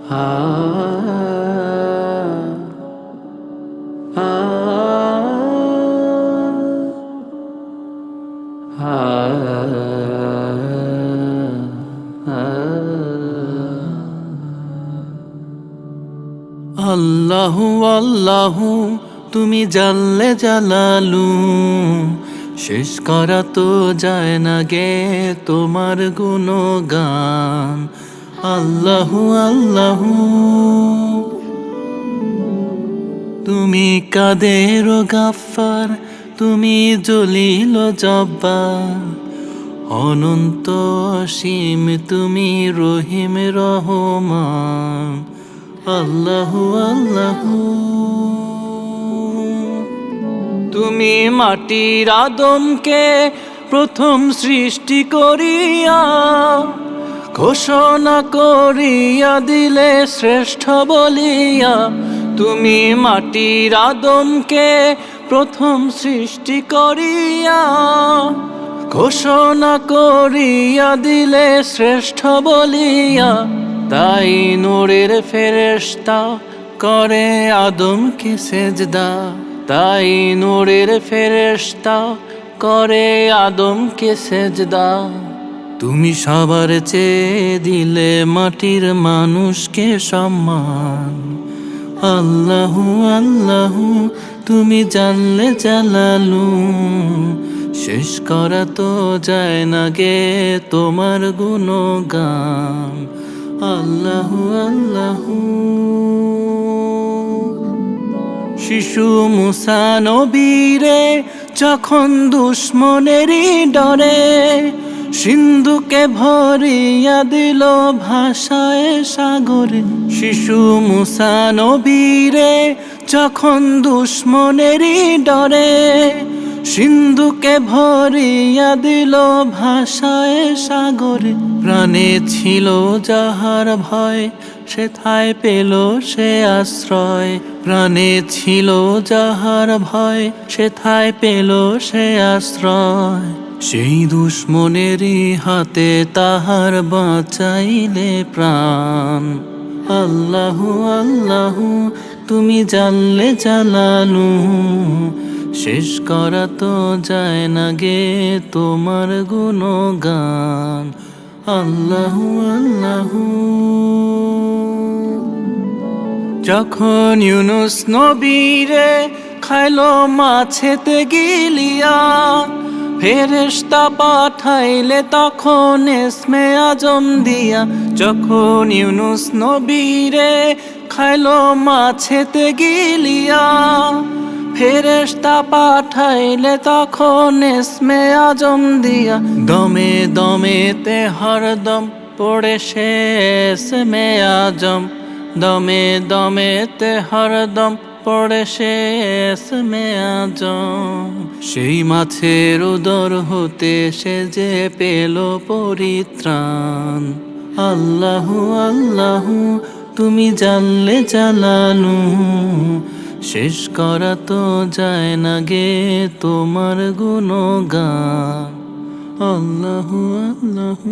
আ আ আল্লাহু আল্লাহু তুমি জাল্লে জালালু, শেষ করা তো যায় না গে তোমার গুণগান। আল্লাহু আল্লাহু তুমি কাদের গাফফার, তুমি জলিল জব্বার, অনন্ত অসীম তুমি রহিম রহমান। আল্লাহু আল্লাহু তুমি মাটির আদমকে প্রথম সৃষ্টি করিয়া ঘোষণা করিয়া দিলে শ্রেষ্ঠ বলিয়া। তুমি মাটির আদমকে প্রথম সৃষ্টি করিয়া ঘোষণা করিয়া দিলে শ্রেষ্ঠ বলিয়া। তাই নূরের ফেরেশতা করে আদমকে সেজদা, তাই নূরের ফেরেশতা করে আদমকে সেজদা। তুমি সবার চেয়ে দিলে মাটির মানুষকে সম্মান। আল্লাহু আল্লাহু তুমি জানলে জালালু, শেষ করা তো যায় না গে তোমার গুণগান। আল্লাহু আল্লাহু শিশু মুসা নবীরে যখন দুশ্মনেরই ডরে সিন্ধুকে ভরিয়া দিল ভাষায় সাগরে। শিশু মুসা নবীরে যখন দুশ্মনেরই ডরে সিন্ধুকে ভরিয়া দিল ভাষায় সাগরে। প্রাণে ছিল যাহার ভয় সেথায় পেল সে আশ্রয়, প্রাণে ছিল যাহার ভয় সেথায় পেল সে আশ্রয়। সেই দুশ্মনেরই হাতে তাহার বাঁচাইলে প্রাণ। আল্লাহু আল্লাহু তুমি জানলে জালালু, শেষ করা তো যায় না গে তোমার গুণগান। আল্লাহু আল্লাহু যখন ইউনুস নবীরে খাইলো মাছেতে গিলিয়া ফেরেশতা পাঠাইলে তখন ইসমে আজম দিয়া। যখন ইউনুস নবীরে খাইলো মাছেতে গিলিয়া ফেরেশতা পাঠাইলে তখন ইসমে আজম দিয়া। দমে দমেতে হরদম পড়ে সে ইসমে আজম, দমে দমেতে হরদম পড়ে সে ইসমে আজম। সেই মাছের উদর হতে সে যে পেল পরিত্রাণ। আল্লাহু আল্লাহু তুমি জানলে জালালু, শেষ করা তো যায় না গে তোমার গুণগান। আল্লাহু আল্লাহু